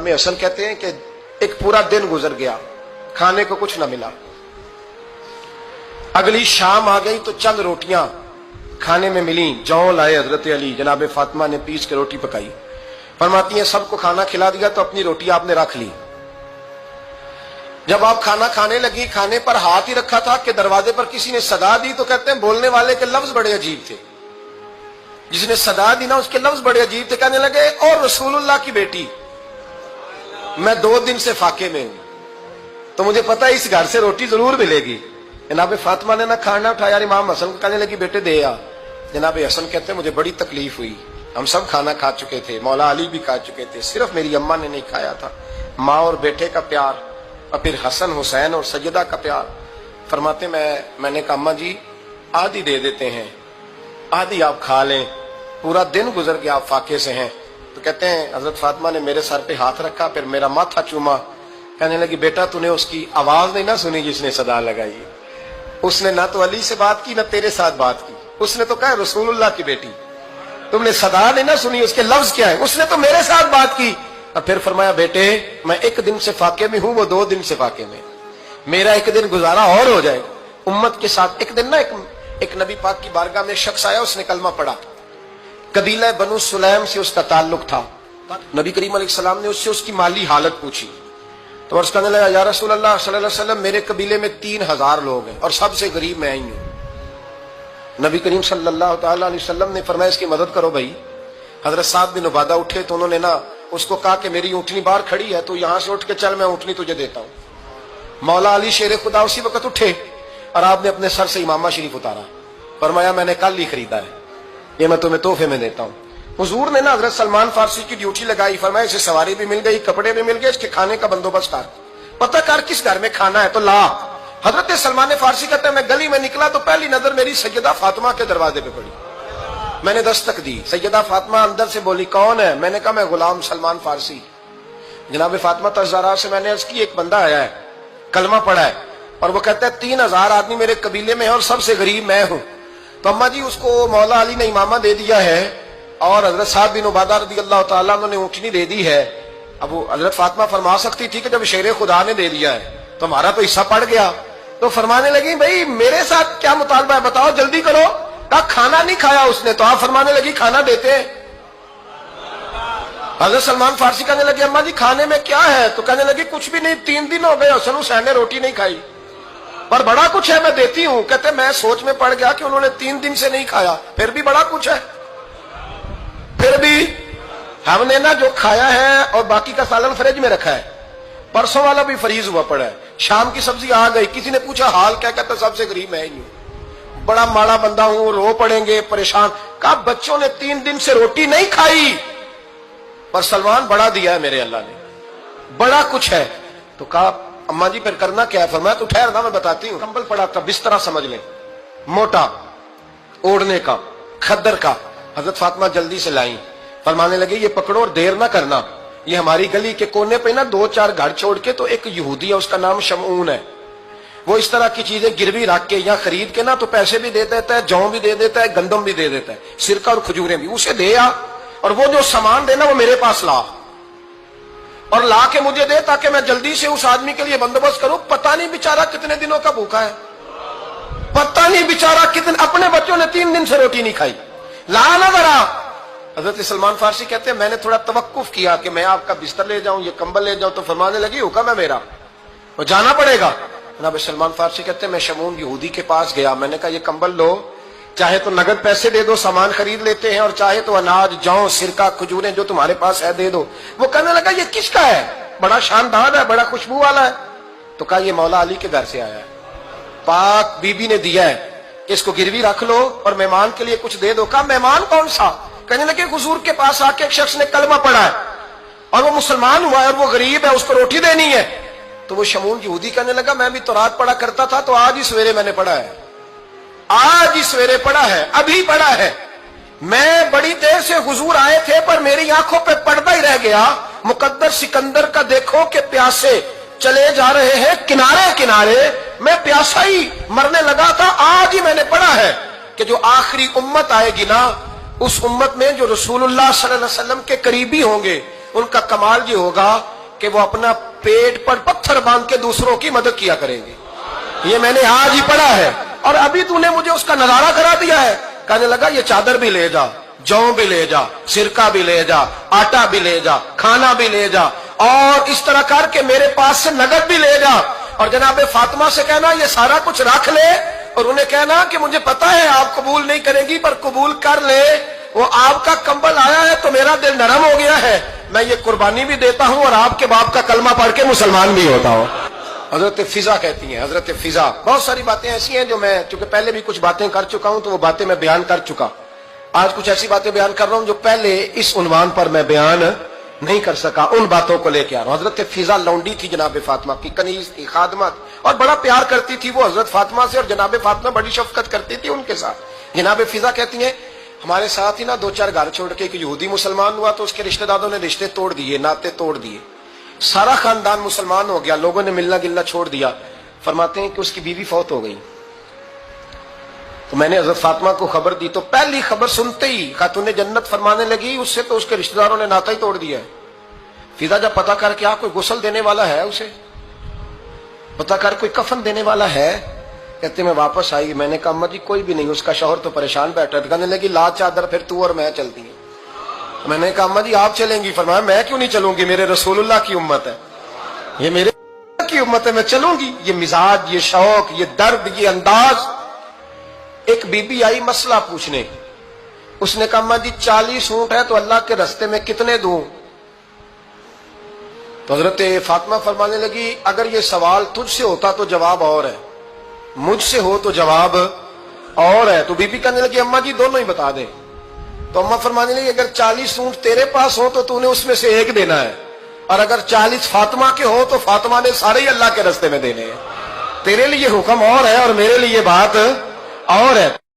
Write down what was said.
हमें असल कहते हैं कि एक पूरा दिन गुजर गया, खाने को कुछ ना मिला। अगली शाम आ गई तो चंद रोटियां खाने में मिली। जौ लाए हजरत अली, जनाब फातिमा ने पीस के रोटी पकाई। फरमाती हैं सबको खाना खिला दिया तो अपनी रोटी आपने रख ली। जब आप खाना खाने लगी, खाने पर हाथ ही रखा था कि दरवाजे पर किसी ने सदा दी। तो कहते हैं बोलने वाले के लफ्ज बड़े अजीब थे। जिसने सदा दी ना उसके लफ्ज बड़े अजीब थे। कहने लगे और रसूलुल्लाह की बेटी, मैं 2 दिन से फाके में हूं तो मुझे पता है इस घर से रोटी जरूर मिलेगी। जनाब फातिमा ने ना खाना उठाया, इमाम हसन को कहने लगी बेटे दे आ। जनाब हसन कहते हैं मुझे बड़ी तकलीफ हुई, हम सब खाना खा चुके थे, मौला अली भी खा चुके थे, सिर्फ मेरी अम्मा ने नहीं खाया था। माँ और बेटे का प्यार और फिर हसन हुसैन और सैयदा का प्यार। फरमाते मैंने कहा अम्मा जी आधी दे देते हैं, आधी आप खा लें, पूरा दिन गुजर गया आप फाके से हैं। तो कहते हैं हजरत फातिमा ने मेरे सर पे हाथ रखा, फिर मेरा माथा चूमा। कहने लगी बेटा तूने उसकी आवाज नहीं ना सुनी जिसने सदा लगाई। उसने ना तो अली से बात की ना तेरे साथ बात की, उसने तो कहा रसूलुल्लाह की बेटी। तुमने सदा नहीं ना सुनी, उसके लफ्ज क्या है, उसने तो मेरे साथ बात की। और फिर फरमाया बेटे मैं 1 दिन से फाके में हूं, वो 2 दिन से फाके में, मेरा 1 दिन गुजारा और हो जाएगा उम्मत के साथ। एक दिन ना एक नबी पाक की बारगाह में शख्स आया, उसने कलमा पढ़ा। कबीला बनु सुलैम से उसका ताल्लुक था। नबी करीम अलैहिस्सलाम ने उससे उसकी माली हालत पूछी तो अर्ज करने लगा या रसूल अल्लाह सल्लल्लाहु अलैहि वसल्लम मेरे कबीले में 3000 लोग हैं और सबसे गरीब मैं ही हूं। नबी करीम सल्लल्लाहु अलैहि वसल्लम ने फरमाया इसकी मदद करो भाई। हजरत साद बिन उबादा उठे तो उन्होंने ना उसको कहा कि मेरी ऊँटनी बाहर खड़ी है, तो यहां से उठ के चल, मैं ऊँटनी तुझे देता हूं। मौला अली शेर खुदा उसी वक्त उठे और आपने अपने सर से इमामा शरीफ उतारा। फरमाया मैंने कल ही खरीदा है, ये मैं तुम्हें तोहफे में देता हूं। हुजूर ने ना हजरत सलमान फारसी की ड्यूटी लगाई। फरमाया इसे सवारी भी मिल गई, कपड़े भी मिल गए, इसके खाने का बंदोबस्त कर, पता कर किस घर में खाना है तो ला। हजरत सलमान फारसी कहते हैं मैं गली में निकला तो पहली नजर मेरी सैयदा फातिमा के दरवाजे पे पड़ी। मैंने दस्तक दी, सैयदा फातिमा अंदर से बोली कौन है? मैंने कहा मैं गुलाम सलमान फारसी। जनाब फातिमा तज़ारा से मैंने अर्ज की एक बंदा आया है, कलमा पढ़ा है और वो कहता है 3000 आदमी मेरे कबीले में है और सबसे गरीब मैं हूं। तो अम्मा जी उसको मौला अली ने इमामा दे दिया है और हजरत साद बिन उबादा रज़ियल्लाहु ताला अन्हु ने ऊँटनी दे दी है। अब वो हजरत फातिमा फरमा सकती थी कि जब शेर खुदा ने दे दिया है तो हमारा तो हिस्सा पड़ गया। तो फरमाने लगी भाई मेरे साथ क्या मुतालबा है बताओ, जल्दी करो। कहा खाना नहीं खाया उसने। तो आप फरमाने लगी खाना देते हैं। हजरत सलमान फारसी कहने लगे अम्मा जी खाने में क्या है? तो कहने लगी कुछ भी नहीं, 3 दिन हो गए हसन हुसैन ने रोटी नहीं खाई, पर बड़ा कुछ है मैं देती हूं। कहते मैं सोच में पड़ गया कि उन्होंने 3 दिन से नहीं खाया, फिर भी बड़ा कुछ है। फिर भी हमने ना जो खाया है और बाकी का सालन फ्रिज में रखा है, परसों वाला भी फ्रीज हुआ पड़ा है, शाम की सब्जी आ गई। किसी ने पूछा हाल क्या? कहता सबसे गरीब मैं ही हूं, बड़ा माड़ा बंदा हूं, रो पड़ेंगे परेशान। कहा बच्चों ने 3 दिन से रोटी नहीं खाई पर सलमान बड़ा दिया है मेरे अल्लाह ने, बड़ा कुछ है। तो कहा अम्मा जी फिर करना क्या है? फरमाया तो ठहर ना मैं बताती हूँ। कंबल पड़ा था, बिस्तरा समझ लें, मोटा ओढ़ने का, खद्दर का। हजरत फातिमा जल्दी से लाई। फरमाने लगे ये पकड़ो और देर ना करना। ये हमारी गली के कोने पे ना 2-4 घर छोड़ के तो एक यहूदी है, उसका नाम शमऊन है, वो इस तरह की चीजें गिरवी रख के या खरीद के ना तो पैसे भी दे देता है, जौ भी दे देता है, गंदम भी दे देता है, सिरका और खजूरें भी। उसे दे आ और वो जो सामान देना वो मेरे पास ला और ला के मुझे दे ताकि मैं जल्दी से उस आदमी के लिए बंदोबस्त करूं। पता नहीं बेचारा कितने दिनों का भूखा है, पता नहीं बेचारा कितने, अपने बच्चों ने 3 दिन से रोटी नहीं खाई, ला ना जरा। हजरत सलमान फारसी कहते हैं मैंने थोड़ा तवक्कुफ किया कि मैं आपका बिस्तर ले जाऊं, ये कंबल ले जाऊं। तो फरमाने लगी हुक्म है मेरा, वो जाना पड़ेगा। जनाब सलमान फारसी कहते हैं मैं शमून यहूदी के पास गया, मैंने कहा ये कंबल लो, चाहे तो नगद पैसे दे दो, सामान खरीद लेते हैं, और चाहे तो अनाज, जौ, सिरका, खजूरें जो तुम्हारे पास है दे दो। वो कहने लगा ये किसका है? बड़ा शानदार है, बड़ा खुशबू वाला है। तो कहा ये मौला अली के घर से आया है, पाक बीबी ने दिया है, इसको गिरवी रख लो और मेहमान के लिए कुछ दे दो। कहा मेहमान कौन सा? कहने लगे हुजूर के पास आके एक शख्स ने कलमा पढ़ा है और वो मुसलमान हुआ है और वो गरीब है, उसको रोटी देनी है। तो वो शमून यहूदी कहने लगा मैं भी तो रात पढ़ा करता था, तो आज ही सवेरे मैंने पढ़ा है, आज ही सवेरे पढ़ा है, अभी पढ़ा है। मैं बड़ी देर से हुजूर आए थे पर मेरी आंखों पे पर्दा ही रह गया। मुकद्दर सिकंदर का देखो कि प्यासे चले जा रहे हैं किनारे किनारे, मैं प्यासा ही मरने लगा था। आज ही मैंने पढ़ा है कि जो आखिरी उम्मत आएगी ना, उस उम्मत में जो रसूलुल्लाह सल्लल्लाहु अलैहि वसल्लम के करीबी होंगे ان کا کمال یہ ہوگا کہ وہ اپنا پیٹ پر پتھر باندھ کے دوسروں کی مدد کیا کریں گے. یہ میں نے آج ہی پڑھا ہے اور ابھی تو نے مجھے اس کا نظارہ کرا دیا ہے. کہنے لگا یہ چادر بھی لے جا, جو بھی لے جا, سرکہ بھی لے جا, آٹا بھی لے جا, کھانا بھی لے جا, اور اس طرح کر کے میرے پاس سے نقد بھی لے جا, اور جناب فاطمہ سے کہنا یہ سارا کچھ رکھ لے, اور انہیں کہنا کہ مجھے پتا ہے آپ قبول نہیں کریں گی پر قبول کر لے, وہ آپ کا کمبل آیا ہے تو میرا دل نرم ہو گیا ہے, میں یہ قربانی بھی دیتا ہوں اور آپ کے باپ کا کلمہ پڑھ کے مسلمان بھی ہوتا ہوں. حضرت فضا کہتی ہیں, حضرت فضا. بہت ساری باتیں ایسی ہیں جو میں چونکہ پہلے بھی کچھ باتیں کر چکا ہوں تو وہ باتیں میں بیان کر چکا. آج کچھ ایسی باتیں بیان کر رہا ہوں جو پہلے اس عنوان پر میں بیان نہیں کر سکا, ان باتوں کو لے کے آ رہا ہوں. حضرت فضا لونڈی تھی جناب فاطمہ کی, کنیز تھی, خادمت, اور بڑا پیار کرتی تھی وہ حضرت فاطمہ سے, اور جناب فاطمہ بڑی شفقت کرتی تھی ان کے ساتھ. جناب فضا کہتی ہیں ہمارے ساتھ ہی نا 2-4 گھر چھوڑ کے ایک یہودی مسلمان ہوا تو اس کے رشتہ داروں نے رشتے توڑ دیے, ناطے توڑ دیے, سارا خاندان مسلمان ہو گیا, لوگوں نے ملنا گلنا چھوڑ دیا. فرماتے ہیں کہ اس کی بیوی فوت ہو گئی. تو میں نے حضرت فاطمہ کو خبر دی تو پہلی خبر سنتے ہی خاتون جنت فرمانے لگی اس سے تو اس کے رشتہ داروں نے ناتا ہی توڑ دیا ہے. فضا جب پتا کر کے کوئی غسل دینے والا ہے, اسے پتا کر کوئی کفن دینے والا ہے, کہتے میں واپس آئی. میں نے کہا اما جی کوئی بھی نہیں, اس کا شوہر تو پریشان بیٹھا ہے. کہنے لگی لا چادر پھر تو اور میں چلتی ہیں. میں نے کہا اما جی آپ چلیں گی. فرمایا میں کیوں نہیں چلوں گی, میرے رسول اللہ کی امت ہے, یہ میرے کی امت ہے, میں چلوں گی. یہ مزاج, یہ شوق, یہ درد, یہ انداز. ایک بی بی آئی مسئلہ پوچھنے, اس نے کہا اما جی 40 اونٹ ہے تو اللہ کے راستے میں کتنے دوں؟ تو حضرت فاطمہ فرمانے لگی اگر یہ سوال تجھ سے ہوتا تو جواب اور ہے, مجھ سے ہو تو جواب اور ہے. تو بی بی کہنے لگی اما جی دونوں ہی بتا دیں. تو اما فرمانے لگی اگر 40 اونٹ تیرے پاس ہو تو نے اس میں سے ایک دینا ہے, اور اگر 40 فاطمہ کے ہو تو فاطمہ نے سارے ہی اللہ کے راستے میں دینے ہیں. تیرے لیے حکم اور ہے اور میرے لیے بات اور ہے.